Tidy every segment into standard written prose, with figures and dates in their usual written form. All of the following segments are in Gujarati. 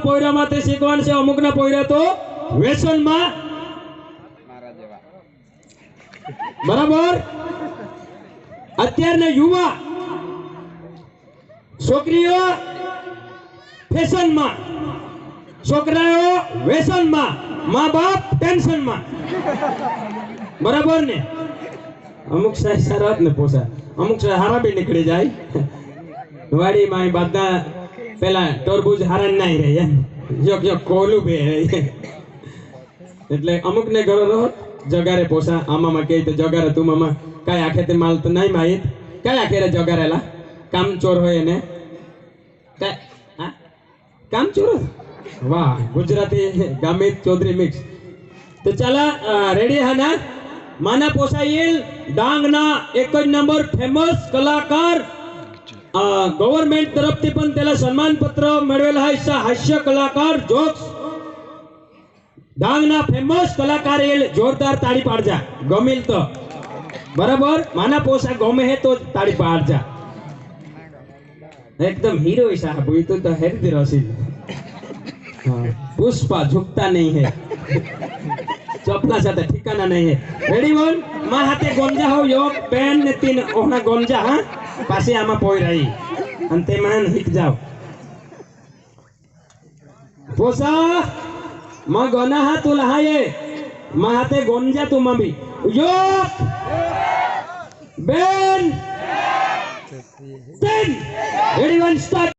પોયરામાં તે શીખવાનું છે, અમુકના પોયરા તો વ્યસનમાં. બરાબર. અત્યારના યુવા છોકરીઓ ફેશનમાં, છોકરાઓ વ્યસનમાં, મા બાપ ટેન્શનમાં. બરાબર ને? અમુક સારા જ ને પોસા, અમુક હારા બી નીકળી જાય. વાડીમાં બધા પેલા તરબૂજ હારા નાઈ રહે જોક જોક કોલું બે એટલે અમુક ને ઘરો રહો જગારે પોસા. આમાં કે જગારે તું મામા કાંઈ આખે તે માલ તો નહીં માહિત કાંઈ આખેરે જગારેલા કામ ચોર હોય એને કામ ચોર. વાહ, ગુજરાતી ગામિત ચૌધરી મિક્સ. તો ચાલા રેડી હા ના? માના પોસાયેલ ડાંગના એક જ નંબર ફેમસ કલાકાર, ગવર્મેન્ટ તરફથી પણ તેલા સન્માન પત્ર મેળવેલા છે. હાસ્ય કલાકાર જોક્સ ડાંગના ફેમસ કલાકાર એ જોરદાર તાળી પાડજા ગમિલ તો. બરાબર. માના પોસા ગમે હે તો તાળી પાડજા. एकदम हीरो ही साहब, ये तो हृदय रसिल. पुष्पा झुकता नहीं है, चपला साथे ठिकाना नहीं है. रेडी वन मां हाथे गोंजा हो योग पेन ने तीन ओहना गोंजा हां पासे आमा पोई रही अंते मान हिक जाओ पोसा मां गोना हा तू लहाये मां हाथे गोंजा तू मम्मी योग बेन तीन. Ready one start.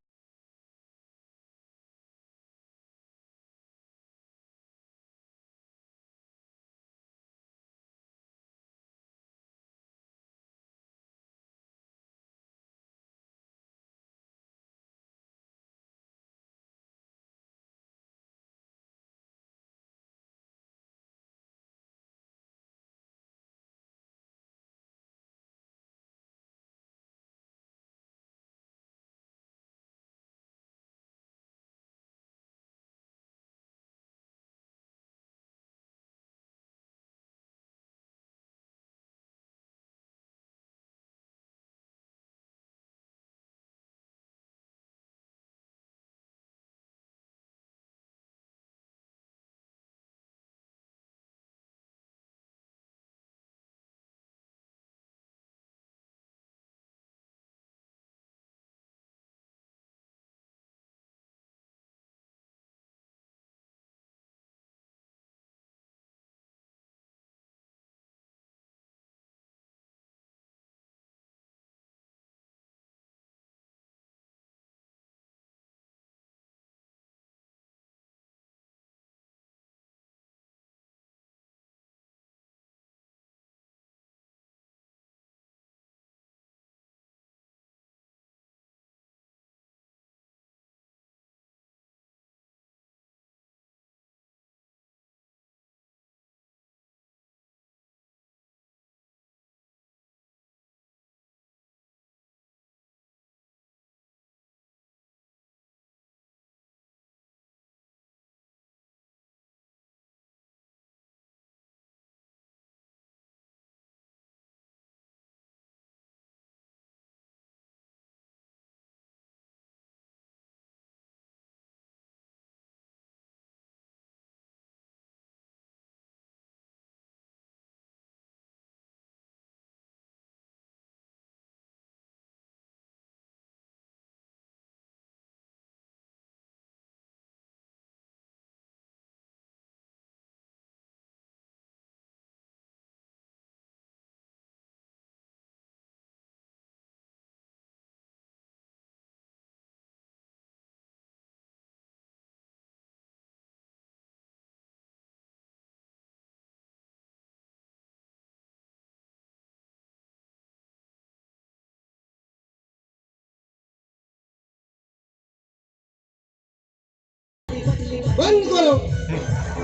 बंद करो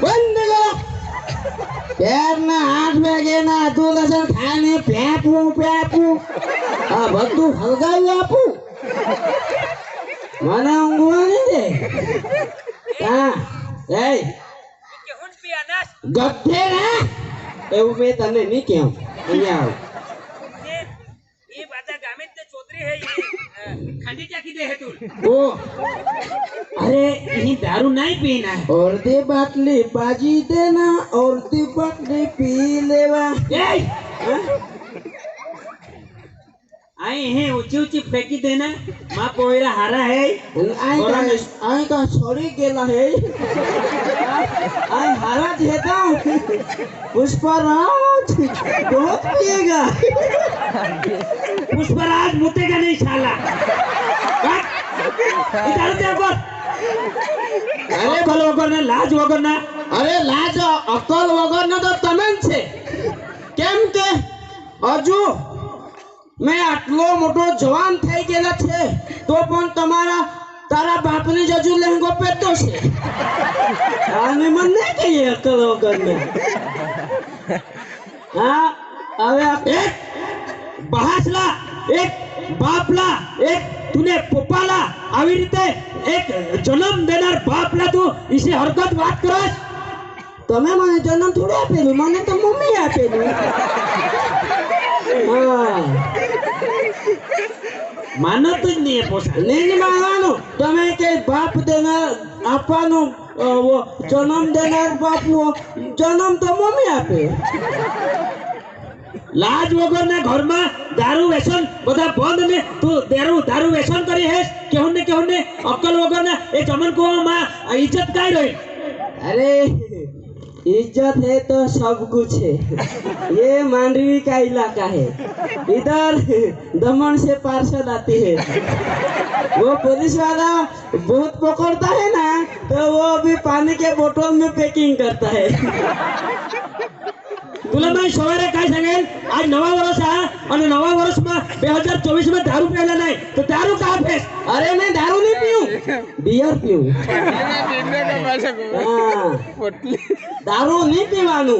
बंद करो यार ना 8 वागे ना तू लसन खाने प्यापू प्यापू आ બધું હલગાવી આપું મને ઊંઘવા નહીં દે હા એ કે હું પિયાનાસ ગધે ના એવું મેં તને નહીં કેમ અહીંયા આવ એ બાજા ગામે તે ચોતરી હે खाली क्या की दे है तू ओ अरे ये दारू नहीं पीना है और दे बाटली बाजी देना और दे बाटली पी लेवा ए आई है ऊंची ऊंची फेंकी देना माँ पोयरा हारा है आई का सॉरी गेला है आई हारा जेता पुष्पराज बहुत पिएगा पुष्पराज मुतेगा नहीं साला इधर देखो अरे अकल वगर ना लाज वगर ना अरे लाज अकल वगर ना तो तमें छे केम के हजू मैं आटलो मोटो जवान થઈ ગયેલા છે તો પણ તારા બાપને જજુ લહેંગો પહેરતો છે આને મન નહીં કહીએ અકલ વગરને હા હવે एक बहासला एक बापला एक तूने पप्पाला આવી રીતે એક જન્મ દેનાર બાપલા તું इसे हरकत વાત કરસ તમે મને જન્મ થોડો આપેલું મને તો મમ્મી આપેલું હા માનો તો જ નહીં પોસા નહીં માનવાનું તમે કે બાપ દેનાર આપવાનો જન્મ દેનાર બાપુ જન્મ તો મમ્મી આપે લાજ વગરના ઘરમાં દારૂ વ્યસન બધા બંધ ને તું દારૂ વ્યસન કરી હેસ કેહુને અક્કલ વગરના એ જમન કુવામાં ઇજ્જત કાઈ રહી अरे इज्जत है तो सब कुछ है ये मांडवी का इलाका है इधर दमन से पार्सल आती है वो पुलिस वाला बहुत पकड़ता है ना तो वो अभी पानी के बोतल में पैकिंग करता है तुला मैं सवारे काय सांगेल आज नवा वर्ष आहे आणि नवा वर्षમાં 2024 માં दारू पीला नाही तो दारू का फेस अरे मैं दारू नहीं पीऊं बियर पीऊं दारू नहीं पीवानू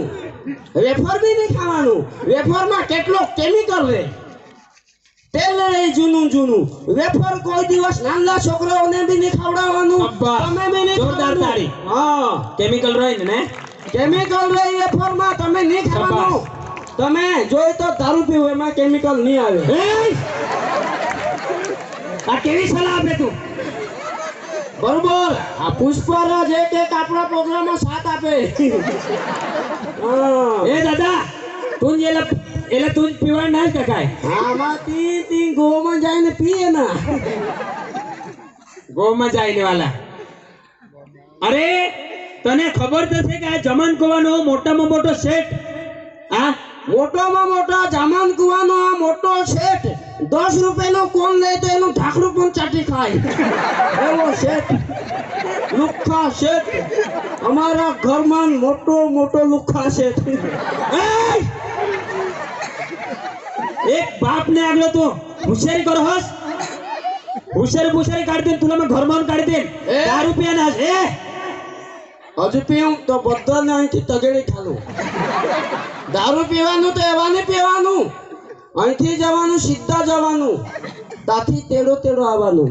वेफर भी नहीं खावानू वेफर में કેટલો કેમિકલ રે તેલ રે જૂનું વેફર કોઈ દિવસ નાના છોકરાઓને भी नहीं ખવડાવવાનું તમે भी नहीं જોરદાર તાળી હા કેમિકલ રહે ને કેમિકલ રે વેફર માં તમે नहीं ખાવાનું તમે જોઈ તો દારૂ પીવું એમાં કેમિકલ નહીં આવે આ કેવી સલાહ આપે તું બરોબર આ પુષ્પરાજ એક આપણા પ્રોગ્રામમાં સાથ આપે એ દાદા તું એલા તું પીવા ના કે કાય આમાં તી ગોમાં જઈને પીએ ના ગોમાં જઈને વાલા અરે તને ખબર તો છે કે આ જમન કુવાનો મોટામાં મોટો સેટ હા મોટોમાં મોટો જમન કુવાનો આ મોટો સેટ 10 રૂપિયાનો કોણ લે તો એનું ઢાકણું પણ ચાટી ખાય એવો સેટ લુખ્ખા સેટ અમારા ઘરમાં મોટો લુખ્ખા સેટ एक बाप ने आगलो तो हुशारी कर हस हुशारी काढ दे तुला मग घर मान काढ दे दारू पियाना ए હજુ પીવું તો બધાને અહીંથી તગેડી ઠાલું દારૂ પીવાનું તો એવા નહીં પીવાનું અહીંથી જવાનું સીધા જવાનું ત્યાંથી તેડો આવવાનું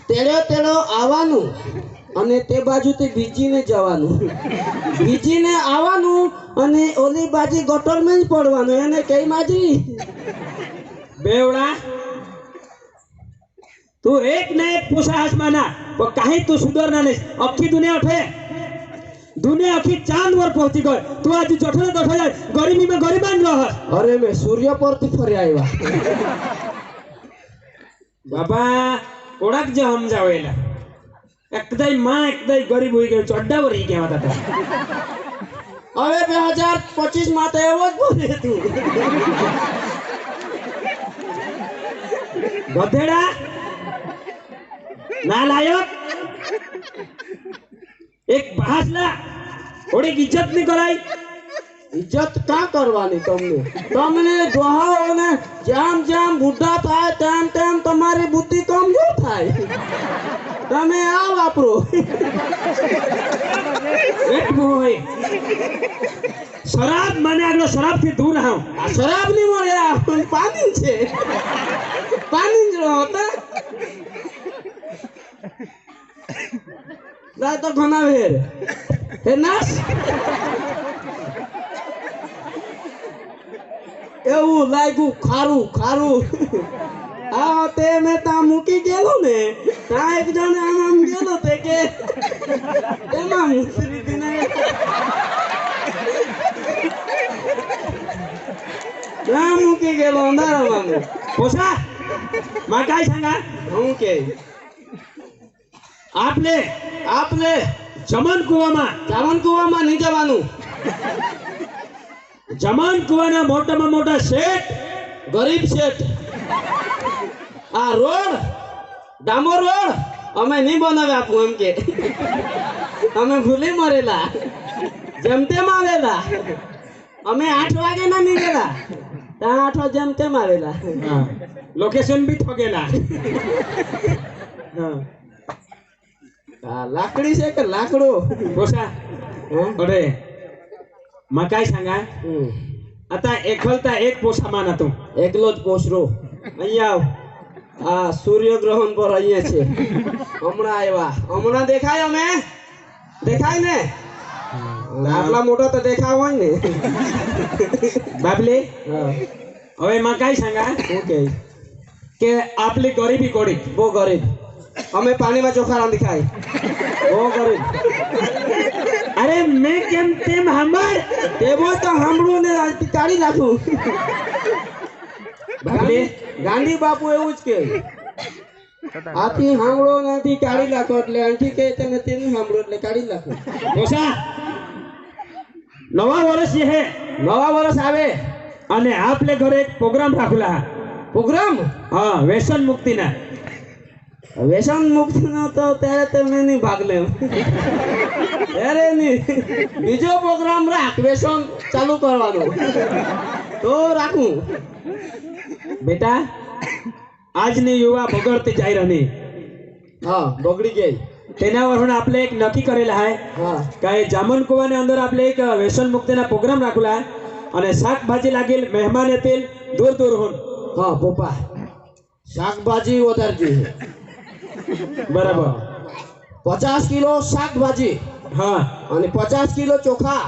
તેડો આવવાનું અને તે બાજુથી બીજીને જવાનું બીજીને આવવાનું અને ઓલી બાજી ગટરમાં જ પડવાનું એને કઈ માજી बेवड़ा तू एक ना एक पोसा हास माना पण काही तू सुधारणार नाही अख्खी दुनिया अख्खी चांद वर पहुंची गय तू आज जठले गरीबी में गरीबान रह अरे मैं सूर्य परती फरी आया बाबा ओळख जे हम जावेला एकदाई मां एकदाई गरीब होई गयो चड्डावर ही केवा था હવે 2025 માં તો એવો જ બોલે તું ગધેડા नालायक एक भाषला थोड़ी इज्जत नहीं कराई इज्जत का करवानी તમને ડોહાઓને જામ બુઢા થાય તેમ તમારી બુદ્ધિ કમજોર થાય તમે આ વાપરો एक बोय शराब माने આગલો શરાબ થી દૂર રહો આ શરાબ ની મળે આ પાણી છે પાણી જ રહો તા લા તો ઘણા વેર હે નાસ એવું લાગ્યું ખારું ખારું આ તે મેં ત્યાં મૂકી ગયેલો ને ત્યાં એક જણ આમ ગયેલો તે કે એમાં મુસરી દીને ત્યાં મૂકી ગયેલો અંધારામાં पोसा मा काय सांगा હું કે आपले આપને जमन कुવામાં ચાવન કુવામાં નહીં જવાનું જમન કુવાના મોટામાં મોટા શેઠ ગરીબ શેઠ આ રોડ ડામર રોડ અમે નહીં બનાવી આપું એમ કે અમે ભૂલી મરેલા જેમ તેમ આવેલા અમે 8 વાગે ના નીકળેલા ત્યાં 8 વાગે જેમ તેમ આવેલા હા લોકેશન બી ઠગેલા હા આ લાકડી છે કે લાકડો पोसा હं? अरे मा काय सांगा હમ. आता एकलता एक पोसा माना तू એકલો જ પોસરો અહીંયા આવ આ સૂર્યગ્રહણ પર અહીંયા છે હમણાં આવ્યા હમણાં દેખાય અમે દેખાય ને આટલા મોટા તો દેખાવ હોય ને बाबले હા હવે मा काय सांगा ઓકે કે आपली गरीबी कोडी બહુ ગરીબ અમે પાણીમાં ચોખા રાંધી ખાય બહુ ગરીબ अरे मैं केम तेम हमर તે બોલ તો સાંભળું ને કાઢી નાખું બાપલે ગાંધી બાપુ એવું જ કે આથી સાંભળો નથી કાઢી નાખો એટલે અહીંથી કે તમે તેનું સાંભળો એટલે કાઢી નાખો पोसा नवा वर्ष जे है નવા વર્ષ આવે અને आपले घरे एक प्रोग्राम રાખલા પ્રોગ્રામ હા વ્યસન મુક્તિના વ્યસન મુક્તિ નો તો ત્યારે તમે નહીં ભાગ લે ત્યારે નહીં બીજો પ્રોગ્રામ રાખ વ્યસન ચાલુ કરવાનો તો રાખું બેટા આજની યુવા બગડતી જાય રહી હા બગડી ગઈ તેના વरून आपले एक नक्की करेला आहे હા काय जामन कुवाने अंदर आपले एक व्यसन मुक्तीना प्रोग्राम રાખला आहे અને શાકભાજી लागेल મહેમાન येतील दूर दूर होऊन હા પપ્પા શાકભાજી વધારજી बराबर 50 કિલો શાકભાજી હા અને 50 કિલો ચોખા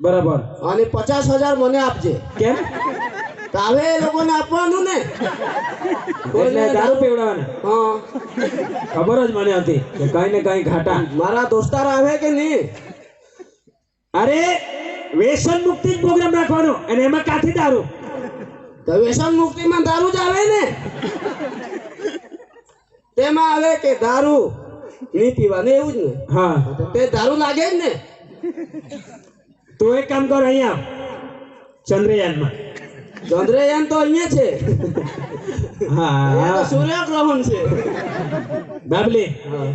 बराबर અને 50,000 મને આપજે કેમ તો હવે એ લોકોને આપવાનું ને એટલે દારૂ પીવડાવવાના હા ખબર જ મને હતી કે કઈ ને કઈ ઘાટા મારા દોસ્તાર આવે કે નહીં અરે વ્યસન મુક્તિ પ્રોગ્રામ રાખવાનો અને એમાં કાથી દારૂ તો વ્યસન મુક્તિમાં દારૂ જ આવે ને તેમાં આવે કે દારૂ નહીં પીવાનું એવું જ ને હા તો તે દારૂ લાગે જ ને તું એક કામ કર અહીંયા આવ. ચંદ્રયાનમાં ચંદ્રયાન તો અહીંયા છે હા અહીંયા તો સૂર્યગ્રહણ છે બાબલી હા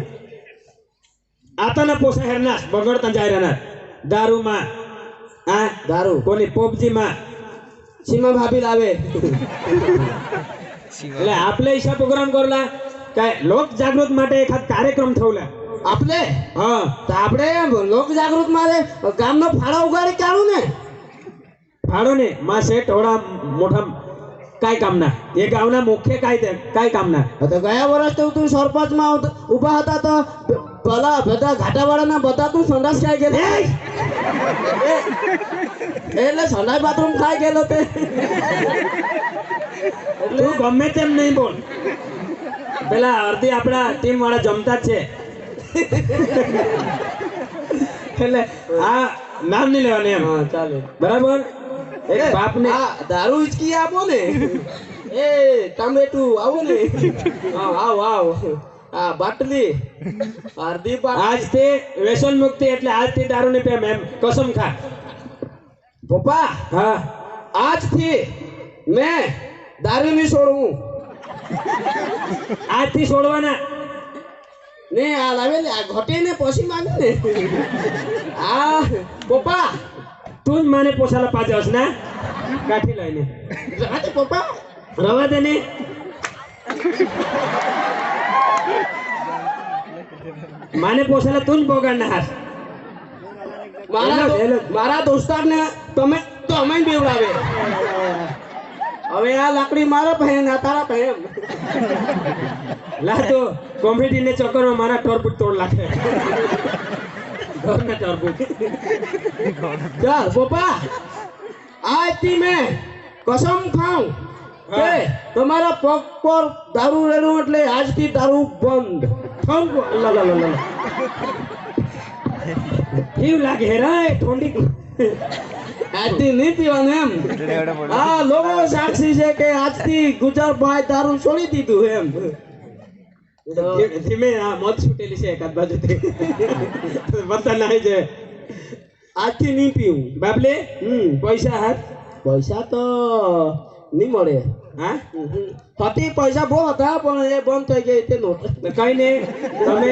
આતાના પોસા હેરનાસ બગડતા જાય રહેનાર દારૂમાં આ દારૂ કોની પોપજીમાં સીમા ભાભી લાવે એટલે આપલે ઈશા પ્રોગ્રામ કરલા काय लोक जागृत માટે એકાદ કાર્યક્રમ થવલા આપણે હા તો આપણે લોક જાગૃત મારે ગામનો ફાળો ઉગાડી કાઢું ને ભાડો ને માં શેઠ હોડા મોઠા काय કામના એ ગામના મુખ્ય काय કામના તો ગયા વર્ષ તો તું સરપંચમાં ઊભા હતા તો ભલા બધા ઘાટાવાળાના બધા તું સંડાસ ખાઈ ગયેલો એટલે સંડાસ બાથરૂમ ખાઈ ગયેલો તે તું ગમે તેમ નહીં બોલ પેલા અડધી આપણા ટીમ વાળા જમતા જ છે એટલે આ નામ નહીં લેવાનું એમ હા ચાલે બરાબર એક બાપને આ દારૂ હિચકી આપો ને એ ટમેટું આવો ને હા આવ આવ આ બાટલી અડધી બાટલી આજથી વ્યસન મુક્તિ એટલે આજથી દારૂ નહીં પીએ એમ કસમ ખા પપ્પા હા આજથી મેં દારૂ નહીં છોડવું આજથી છોડવાના ને આ લાવેલી આ ઘટીને પછી માંગે ને આ પપ્પા તું જ માને પોસાલા પાછળ ના કાઠી લઈને રાતે પપ્પા રવા દે ને માને પોસાલા તું જ પોગાડના હાથ મારા દોસ્તારને તમે તમે બેવડાવે હવે આ લાકડી મારા પહેન આ તારા પહેન લા તો કોમેડી ને ચક્કરમાં મારા ટોરબુટ તોડ નાખે ઘરના ટોરબુટ ચાલ પપ્પા આજથી મેં કસમ ખાઉં કે હા. તમારા પગ પર દારૂ રેડું એટલે આજથી દારૂ બંધ. થંગ લા લા લા લા કેવું લાગે હેરા ઠંડી આજથી નહીં પીવાનું એમ. આ લોકો સાક્ષી છે કે આજથી ગુજરભાઈ દારૂ છોડી દીધું એમ. ધીમે આ મોત છૂટેલી છે એકાદ બાજુથી બધા નાઈ છે આજથી નહીં પીવું. બાબલે પૈસા હાથ પૈસા તો નહીં મળે. હા હતી પૈસા બહુ હતા પણ એ બંધ થઈ ગઈ તે નોટ. તો કઈ નહીં તમે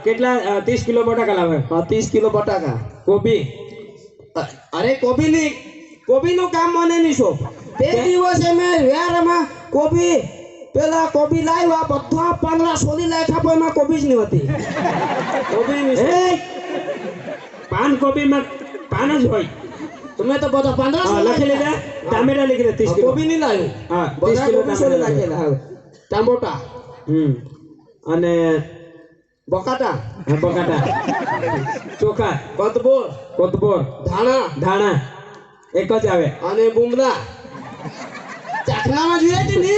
કેટલા 30 કિલો બટાકા લાવે 30 કિલો બટાકા. કોબી અરે કોબીનું કામ મને નહીં શોખ. તે દિવસે મેં વ્યારમાં પેલા કોબી લાવ્યા બધા 15 સોલી લાખ્યા પણ એમાં કોબી જ નહીં હતી. કોબી નહીં. પાન કોબીમાં પાન જ હોય તમે તો બધા 15 હા લખી લીધા ટામેટા લખી દે 30 કિલો કોબી નહીં લાવ્યું. હા 30 બધા કિલો કોબી સોલી ટામેટા નાખેલા. ટામોટા અને બકાટા બટાટા ચોખા કોથબોર ધાણા એક જ આવે અને બુમલા. ચાખનામાં જોઈએ છે ને.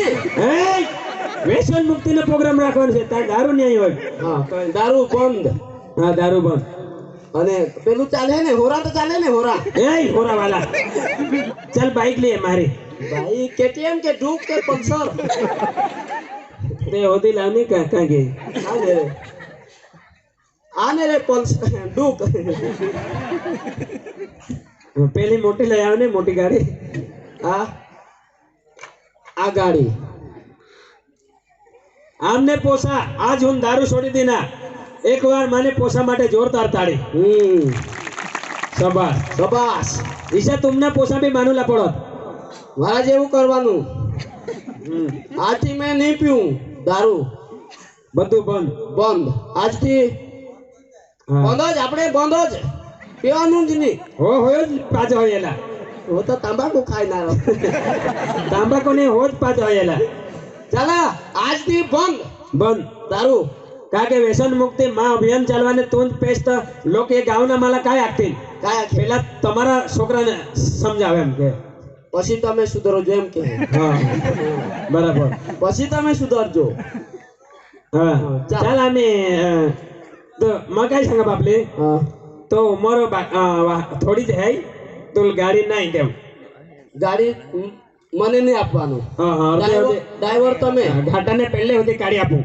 વ્યસન મુક્તિનો પ્રોગ્રામ રાખવાનો છે તાર દારૂ નહીં હોય હા દારૂ બંધ. હા દારૂ બંધ અને પેલું ચાલે ને હોરા તો ચાલે ને હોરા. હોરા વાલા ચાલ બાઈક લે મારી ભાઈ કેટીએમ કે ડુક કે પલ્સર. તે હોતી લાવની કાં ગઈ આને રે પલ્સર ડુક. પેલી મોટી લઈ આવે ને મોટી ગાડી આ ગાડી આમને પોસા આજ હું દારૂ છોડી દીના એકવાર મને પોસા માટે જોરદાર તાળી શાબાશ શાબાશ. ઈશા તુમને પોસા भी માનું લા પડો મારા જેવું કરવાનું. આજથી મેં નહીં પીવું દારૂ. બધું બંધ આજથી બંધ જ. આપણે બંધ જ પીવાનું જ નહીં. હોય જ પાછો હોયેલા હું તો તંબાકુ ખાઈ ના રહ્યો. તાંબાકુ ને હોજ પાછો હોયેલા ચાલો આજથી બંધ દારૂ. કારણ કે વ્યસન મુક્તિ માં અભિયાન ચાલવાને તું જ પેસ્ટ લોકો એ ગામના માલા કાંઈ આપતી પેલા તમારા છોકરાને સમજાવે એમ કે પછી તમે સુધરજો એમ કે. હા બરાબર પછી તમે સુધરજો. હા ચાલ અમે તો માં काय सांगा बापले तो उमर थोड़ी જ है तो गाड़ी नहीं देव ગાડી મને નહીં આપવાનું. હા હા ડ્રાઈવર તમે. ઘાટાને પહેલે સુધી ગાડી આપું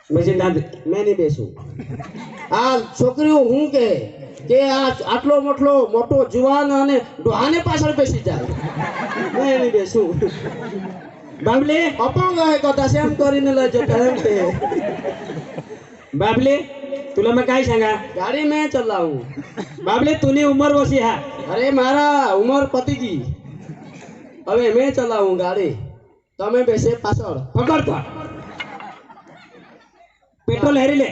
પછી મેં નહીં બેસું. આ છોકરીઓ હું કે આટલો મોટો જુવાન અને ડોહાને પાછળ બેસી જાય. મેં નહીં બેસું. बाबले અપંગ હે કદાચ એમ કરીને લઈ જતો એમ કે. बाबले तुला मैं काय सांगा ગાડી મેં ચલાવું. बाबले तुनी उमर वसी हा અરે મારા ઉંમર પતી ગઈ. હવે મેં ચલાવું ગાડી. તમે બેસે પાછળ. पकड़ तो पेट्रोल हेरी ले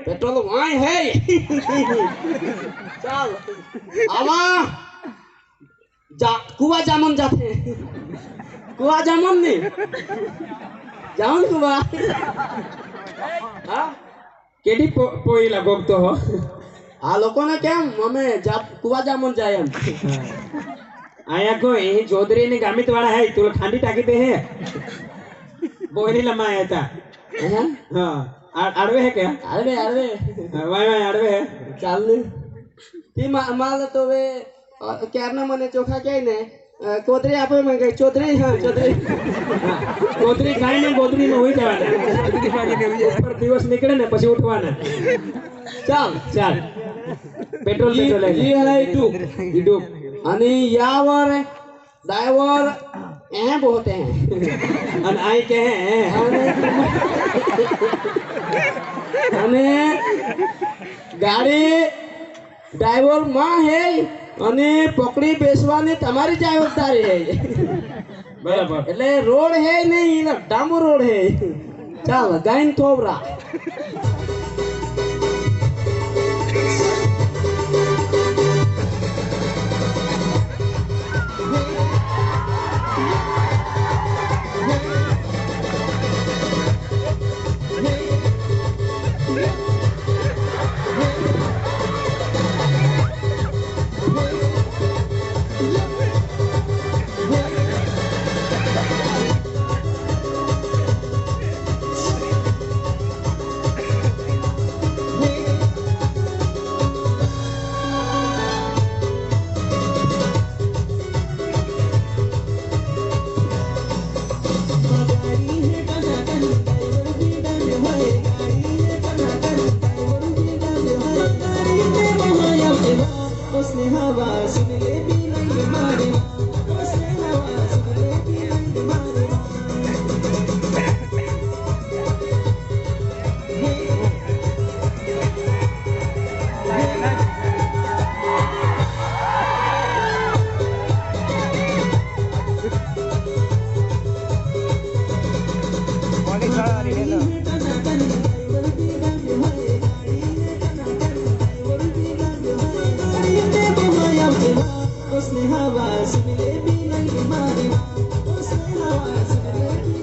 પેટ્રોલ વાય હે. ચાલ આવા કુવા જામન જાતે. કુવા જામન ને જાઉં કુવા. હા केडी पोई लगोग तो हो આ લોકોને કેમ અમે કુવા જામન જાય એમ. आया को ये चौधरी ने गामित वाला है तुला खांडी टाकी दे है बोहरी लम्मा आया था हाँ आड़वे है क्या અરે वाई वाई आड़वे है ચાલ ને તી માલ તો વે ક્યારના મને ચોખા કહે ને કોદરી આપે મેં કહી ચોધરી. હા ચોધરી. ગોદરી ખાઈ ને ગોદરી માં હોઈ જવાના ઉપર દિવસ નીકળે ને પછી ઉઠવાના ચાલ પેટ્રોલ ઈ હલાઈ તું डूब અને યાવર ડ્રાઈવર બોલતે હે અને આઈ કે હે અને ગાડી ડ્રાઈવર માં હે અને પકડી બેસવાની તમારી જવાબદારી હે. બરાબર એટલે રોડ હે નહીં ડામર રોડ હે. ચાલ ગાઈન થોબરા.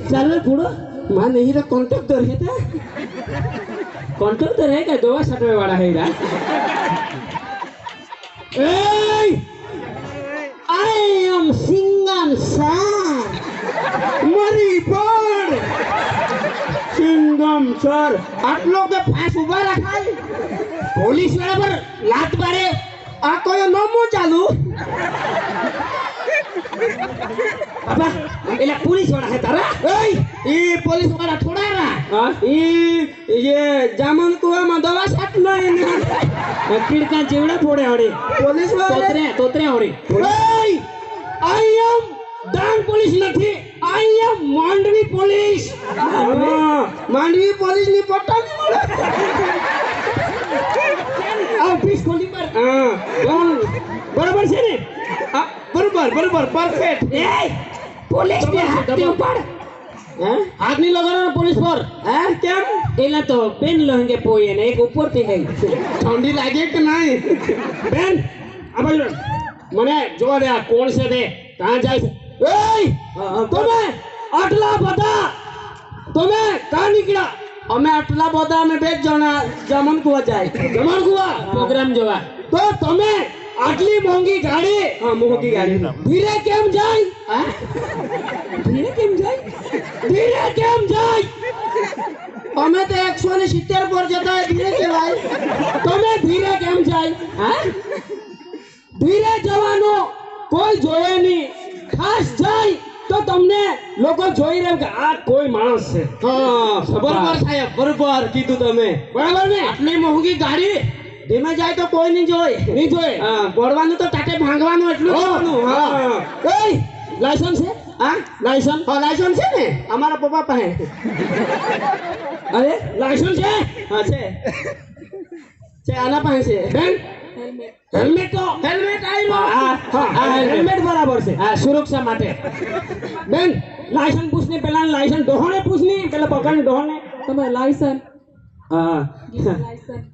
चालू पुढं मान हिरा कॉन्ट्रॅक्टर हे त्या कॉन्ट्रॅक्टर आहे का दोवा साठवेवाडा आहे का आय एम सिंगम सर मरी पर सिंगम सर આટલો કે ફાસ ઉભા રાખાય પોલીસ વાળા પર લાત મારે આ કોઈ નોમો ચાલુ બાબા એલા પોલીસ વાળા હે તારા એ પોલીસ વાળા થોડા રા ये जामन कुआ में दवा साट नहीं किड़का जेवड़ा फोड़े हड़ी पुलिस वाले तोतरे हड़ी आई एम डांग पुलिस नहीं I am Mandvi police Mandvi police नहीं पट्टा नहीं बोला ऑफिस खोली पर बराबर से ने बराबर बराबर परफेक्ट पुलिस ने हाथ के ऊपर हाथ नहीं लगाना पुलिस पर क्या एला तो पेन लहंगे पोए ने एक ऊपर पे है ठंडी लागे कि नहीं बेन अब मने जोवा दे कौन से दे कहां जाए तुम्हें आटला बता तुम्हें कहां निकला हमें आटला बता में बेच जाना जमन कुआ जाए जमन कुआ प्रोग्राम जोवा तो तुम्हें आटली मोंगी गाड़ी हां मोंगी गाड़ी धीरे केम जाए धीरे केम जाए धीरे केम जाए हमें तो 170 पर जाता है धीरे के भाई तुम्हें धीरे केम जाए धीरे जवानो कोई जोए नहीं खास जाए तो तुमने लोगो જોઈ રહ્યો કે આ કોઈ માણસ છે હા બરાબર સાહેબ બરાબર કીધું તમે બરાબર ને આટલી મોંઘી ગાડી ધીમે જાય તો કોઈ નહીં જોય હા બોડવાનું તો ટાટે ભાંગવાનું એટલું કરવાનું હા એ લાયસન્સ છે હા લાયસન્સ હા લાયસન્સ છે ને અમારા પપ્પા પાસે અરે લાયસન્સ છે હા છે આના પાસે છે બેન हेलमेट तो हेलमेट आई लो हां हेलमेट बराबर से हां सुरक्षा માટે બેન લાયસન્સ પૂછને પહેલા લાયસન્સ ડોહણે પૂછની પહેલા પકડને ડોહણે તમે લાયસન્સ हां लाइसेंस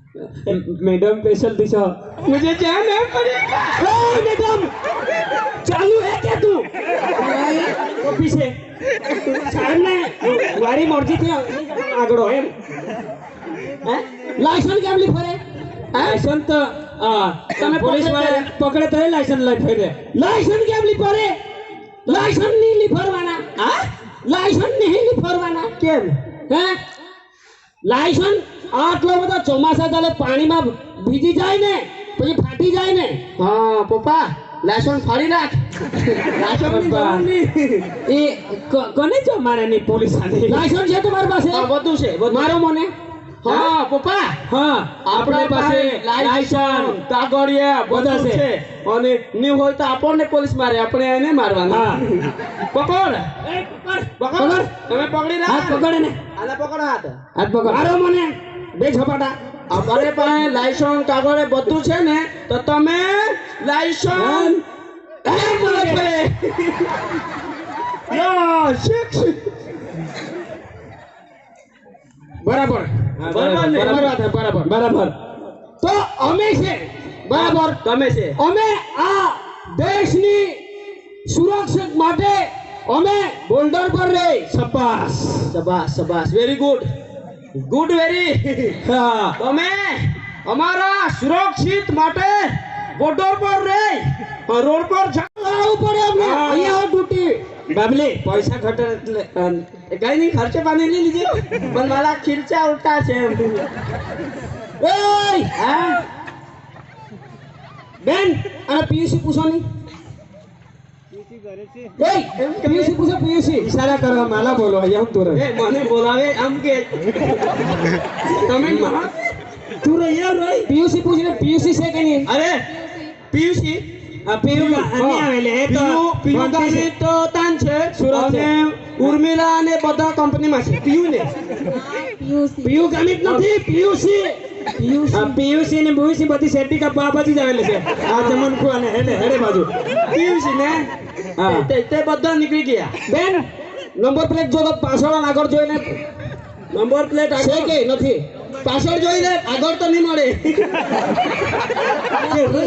मैडम स्पेशल दिशा मुझे जाना पड़ेगा ओ मैडम चालू है क्या तू वो पीछे सामने वारी मर्जी थी आगड़ो है लाइसेंस क्या लिखा लाइसेंस तो તમે પોલીસ વાળા પકડે તો લાયસન્સ લઈ ફેરે લાયસન્સ કેમ લી પડે લાયસન્સ ની લી ફરવાના હા લાયસન્સ નહીં લી ફરવાના કેમ હે લાયસન્સ આટલો બધો ચોમાસા ચાલે પાણીમાં ભીજી જાય ને પછી ફાટી જાય ને હા પપ્પા લાયસન્સ ફાડી નાખ લાયસન્સ એ કોને જો મારે ની પોલીસ સાથે લાયસન્સ છે તમારી પાસે હા બધું છે મારો મને હા પપ્પા હા આપણા પાસે લાયસન્સ કાગળિયા બધા છે અને ની હોય તો આપણને પોલીસ મારે આપણે એને મારવાના હા પકડ એ પકડ તમે પકડી રાખ હાથ પકડ ને આલા પકડ હાથ પકડ મારો મને બે ઝપાટા અમારે પાસે લાયસન્સ કાગળે બધું છે ને તો તમે લાયસન્સ એ બોલે યા શિક્ષ बराबर बराबर बराबर तो અમે છે બરાબર તમે છે અમે આ દેશની સુરક્ષા માટે અમે બોર્ડર પર રે શાબાશ શાબાશ શાબાશ વેરી ગુડ ગુડ વેરી હા તમે અમારા સુરક્ષિત માટે બોર્ડર પર રે રોડ પર જવું પડે અમને અહીંયા ડ્યુટી बाबले पैसा घटे એટલે કઈ નહીં ખર્ચે પાણી લઈ લીજે પણ મારા ખર્ચા ઉલટા છે ઓય હા બેન આ પીયુસી પૂછોની પીયુસી કરે છે પીયુસી પૂછો પીયુસી ઈશારા કરો માલા બોલો અહીંયા હું તોરે એ મને બોલાવે આમ કે તમે તું રે યાર ભાઈ પીયુસી પૂછને પીયુસી છે કે નહીં અરે પીયુસી પીયુ આની આવેલે એ તો પીયુ ગામે તો તાન છે સુરત અને ઉર્મિલા અને બધા કંપનીમાં છે પીયુ ને પીયુ ગામે નથી પીયુસી પીયુસી ને બુયુસી બધી સેટી કા બાબાજી જ આવેલે છે આ જમન કો અને હેડે બાજુ પીયુસી ને હા તે બધા નીકળી ગયા બેન નંબર પ્લેટ જો તો પાછળ આગળ જોઈને નંબર પ્લેટ છે કે નથી? પાછળ જોઈ લે, આગળ તો નહીં મળે.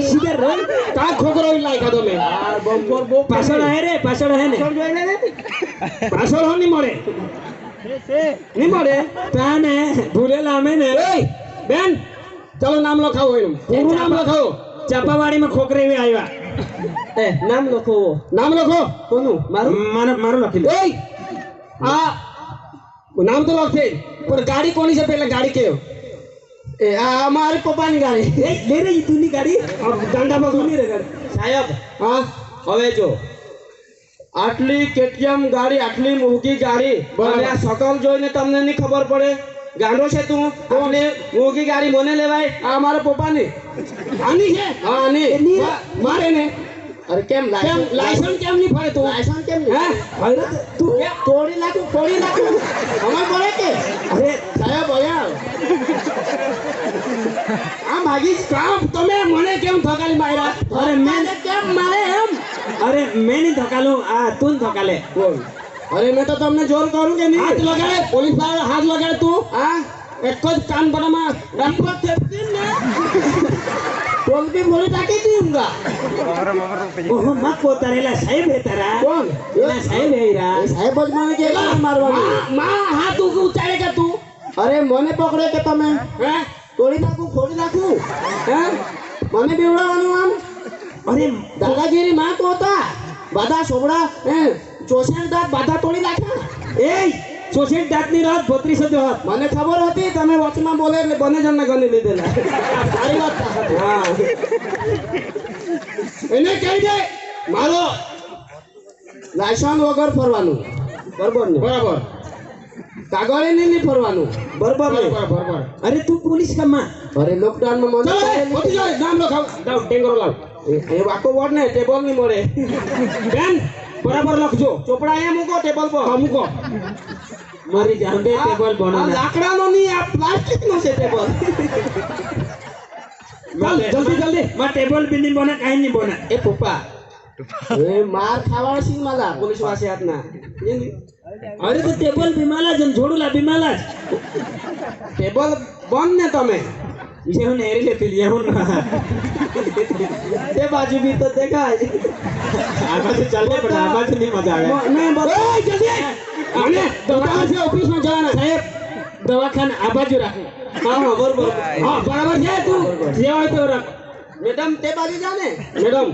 સીધા રોલ કા ખોકરો લાગ્યા તમે આ બમ્પર બહુ પાછળ હે રે પાછળ હે ને પાછળ જોઈ લે ને. પાછળ હો નહીં મળે નહીં મળે. તા ને ભૂલેલા અમે ને બેન ચલો નામ લખાવો એનું પૂરું નામ લખાવો ચાપાવાડીમાં ખોકરે એવી આવ્યા નામ લખો. નામ લખો કોનું? મારું. મારું લખી લે આ નામ તો લખે પણ ગાડી કોની છે પેલા ગાડી કેવો આ મારી પપ્પાની ગાડી. લે રે તુની ગાડી ગાંડામાં કોની રે ગાડી સાહેબ, હા હવે જો આટલી કેટીએમ ગાડી, આટલી મોંઘી ગાડી, બરાબર. અને આ શકલ જોઈને તમને નહીં ખબર પડે? ગાંડો છે તું? આટલી મોંઘી ગાડી મને લેવાય? આ મારા પપ્પાની. આની છે હા, આની. મારે ને અરે કેમ લાયસન્સ કેમ નહીં ફરે તું લાયસન્સ કેમ હે અરે તું તોડી નાખું અમાર પડે કે? અરે સાહેબ અહીંયા આ માગી કામ તમે મને કેમ થકાલી માર્યા અરે મેં કેમ મારે એમ? અરે મેં નહીં થકાલું આ તું થકાલે બોલ. અરે મેં તો તમને જોર કરું કે નહીં? હાથ લગાડે પોલીસ વાળા હાથ લગાડે તું હા, એક જ કાન પડામાં રાખવા ખેપતી ને ટોલ બી મોડી તાકી દઉંગા. ઓહો માં પોતારેલા સાહેબ હે તારા કોણ? એલા સાહેબ હે ઈરા સાહેબ જ મને કે મારવાનું. માં હાથ ઉચાડે કે તું અરે મને પકડે કે તમે હે તોડી નાખું, ફોડી નાખું? હે મને બીવડાવવાનું આમ? અરે દાદાગીરી માં તો હતા. બાધા સોબડા ચોસેન દાંત બાધા તોડી નાખ્યા. એ સોશિયલ દાંતની રાત 32 હાથ મને ખબર હતી તમે વચમાં બોલે એટલે બંને જણને ગણી લીધેલા. સારી વાત. હા, એને કહી દે મારો લાયસન્સ વગર ફરવાનું. બરોબર ને? બરાબર કાગળે નહીં ફરવાનું. બરોબર ને? બરાબર અરે તું પોલીસ કામમાં અરે લોકડાઉનમાં મને ચાલો પહોંચી જાવ નામ લખાવ લાવ ટેંગરો લાવ એ વાકો બોર્ડ ને ટેબલ નહીં મળે. બેન બરાબર લખજો ચોપડા અહીંયા મૂકો ટેબલ પર. હા મૂકો મારી જાંબે ટેબલ આ બનો લાકડાનો નહીં, આ પ્લાસ્ટિકનો છે ટેબલ. ચાલ જલ્દી જલ્દી માં ટેબલ બી નહીં બને કાઈ નહીં બને એ પપ્પા એ માર ખાવા છે માલા પોલીસ વાસે હાથના. અરે તો ટેબલ બીમાલા જન જોડુલા બીમાલા જ ટેબલ બંધ ને તમે इसे हम नेरी लेती लिया हूँ તે બાજુ બી તો દેખાય. आवाज से चलने पर आवाज नहीं मजा आ गया મેં ओए जल्दी आने दवाखाना से ऑफिस में जाना साहब दवाखाना आवाज रख હા હા બરોબર. हाँ बराबर है तू ये हो तो रख મેડમ તે બાજુ જાને मैडम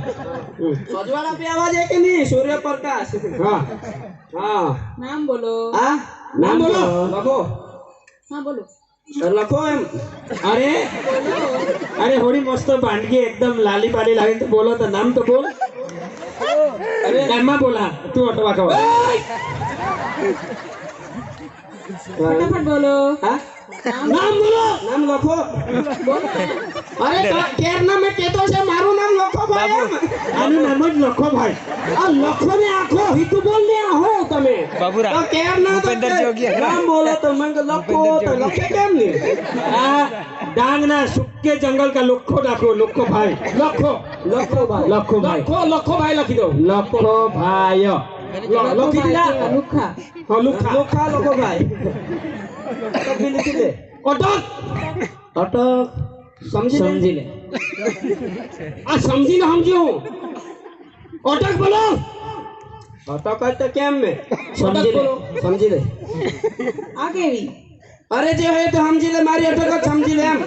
સજવાડા पे आवाज है कि नहीं? सूर्यप्रकाश. हाँ हाँ નામ બોલો. આ नाम बोलो લખો હા બોલો. લખો એમ. अरे अरे होड़ी मस्त भांडगी एकदम लाली पाली लागी तो बोलो तो नाम तो बोल अरे नाम बोला तू अटवा का ફટાફટ બોલો. હા नाम बोलो નામ લખો. બોલો. અરે કેરના મેં કેતો છે મારું નામ લખો ભાઈ એમ. આનું નામ જ લખો ભાઈ આ લખો ને આખો હિતુ બોલ ને આહો તમે તો કેરના તો નામ બોલો તો મેં કહ્યું લખો તો લખે કેમ નહીં? આ ડાંગના સુકે જંગલ કા લુખો રાખો લુખો ભાઈ લખો લખો ભાઈ. લખો ભાઈ લખો ભાઈ લખી દો લખો ભાઈ લખી દીધા લુખા. હા લુખા લોખા લખો ભાઈ. તો બી લીખી દે. અટક અટક સમજી લે. આ સમજીને સમજ્યો અટક બોલો અટક જ તો કેમ મેં સમજી લે સમજી લે. આ કેવી? અરે જે હોય તો સમજી લે. મારી અટક જ સમજી લે એમ.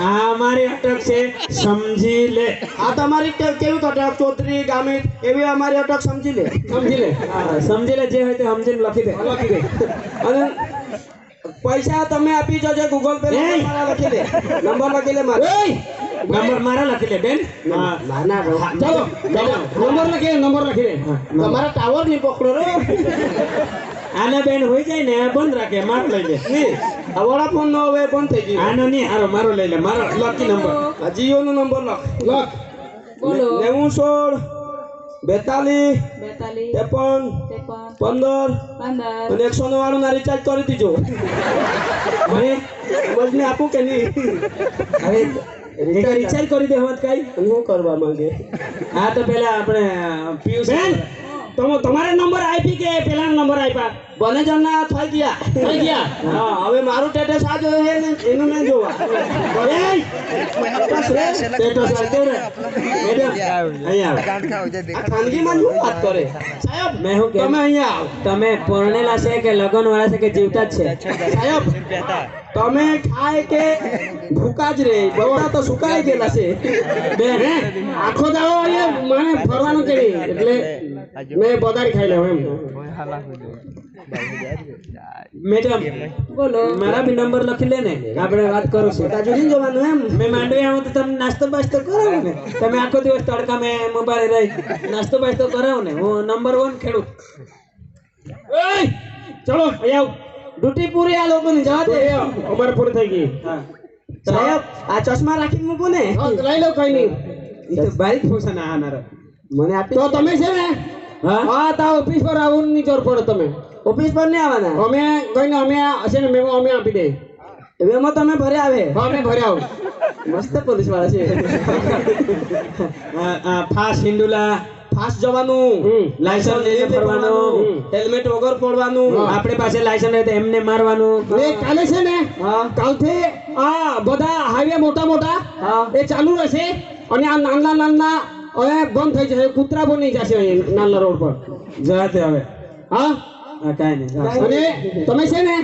આ મારી અટક છે સમજી લે આ તમારી કેવી અટક ચોતરી ગામિત એવી અમારી અટક સમજી લે. સમજી લે હા સમજી લે જે હોય તે સમજીને લખી દે લખી દે અને પૈસા તમે આપી જજો ગૂગલ પે એય! લખી દે. નંબર લખી લે મારો. નંબર મારા લખી લે બેન હા ના ના ચાલો નંબર લખી નંબર લખી દે તમારા ટાવર નહીં પકડો રો. આના બેન હોય જાય ને બંધ રાખે મારો લઈ લે નહીં આ વડાફોન નો હવે બંધ થઈ ગયો. આનો નહીં હારો મારો લઈ લે મારો લકી નંબર આ જીઓ નો નંબર લખ. લખ બોલો. 90 42 42 53 15 53 અને 199 ના રિચાર્જ કરી દીજો. મને મને આપું કે નહીં? હવે રિચાર્જ કરી દે હોત કઈ હું કરવા માંગે? હા તો પેલા આપણે પિયુષ બેન તમારે નંબર આપી કે પેલા નંબર આપ્યા બને જણના થઈ ગયા થઈ ગયા હા હવે મારું સ્ટેટસ આ જોયું છે ને એનું નહીં જોવા સ્ટેટસ આવતો ને મેડમ અહીંયા આવો. આ ખાનગીમાં શું વાત કરે સાહેબ મેં શું તમે કહું અહીંયા આવો તમે પરણેલા છે કે લગન વાળા છે કે જીવતા જ છે સાહેબ તમે ખાય કે ભૂકા જ રે બધા તો સુકાઈ ગયેલા છે બેન આખો દાડો અહીંયા મને ફરવાનું કરી એટલે મેં બગાડી ખાઈ લઉં એમ મેડમ બોલો મારા બી નંબર લખી લે ને આપણે વાત કરું છું તાજુ નહીં જોવાનું એમ મેં માંડવી આવું તો તમે નાસ્તો બાસ્તો કરાવો ને તમે આખો દિવસ તડકા મેં મોબાઈલ રહી નાસ્તો બાસ્તો કરાવો ને હું નંબર 1 ખેડૂત ઓય ચલો અહીંયા આવો. ડ્યુટી પૂરી આ લોકોની જવા દે અમારે પૂરી થઈ ગઈ હા સાહેબ આ ચશ્મા રાખીને મૂકો ને લઈ લો કઈ નહીં એ તો બાઈક ફોસા ના આનાર મને આપી તો તમે છે ને હા હા તા ઓફિસ પર આવવાની ની જરૂર પડે તમે ઓફિસ પર નહીં આવવાના અમે કઈને અમે હશે ને મેમો અમે આપી દે એમાં તમે ભરે આવે હા અમે ભરે આવો મસ્ત પોલીસ વાળા છે ફાસ હિન્દુલા ફાસ્ટ જવાનું લાયસન્સ લઈને ફરવાનું હેલ્મેટ વગર પડવાનું આપણે પાસે લાયસન્સ હોય તો એમને મારવાનું એ કાલે છે ને હા કાલથી આ બધા હાઈવે મોટા મોટા હા એ ચાલુ રહેશે અને આ નાના નાના હવે બંધ થઈ જશે કૂતરા બની જશે અહીં નાના રોડ પર જાતે હવે હા હા કાંઈ નહીં અને તમે છે ને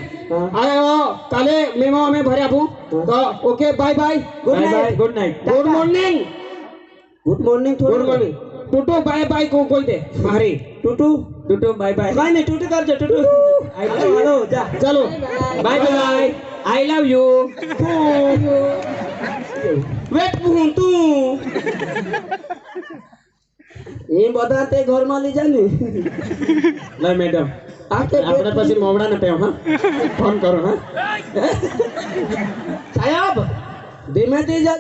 આ કાલે મેમો અમે ભરી આપું તો okay bye bye good bye bye night good night good morning good morning good morning ટુટુ બાય બાય કોઈ દે મારી ટુટુ ટુટુ બાય બાય કાઈ નહીં ટુટુ કરજો ટુટુ હાલો હાલો જા ચલો bye bye I love you wait હું તું એ બધા તે ઘરમાં લઈ જા ને લે મેડમ આ કે આપણે પછી મોવડા ને પેવ હા ફોન કરો હા સાહેબ ધીમેથી જા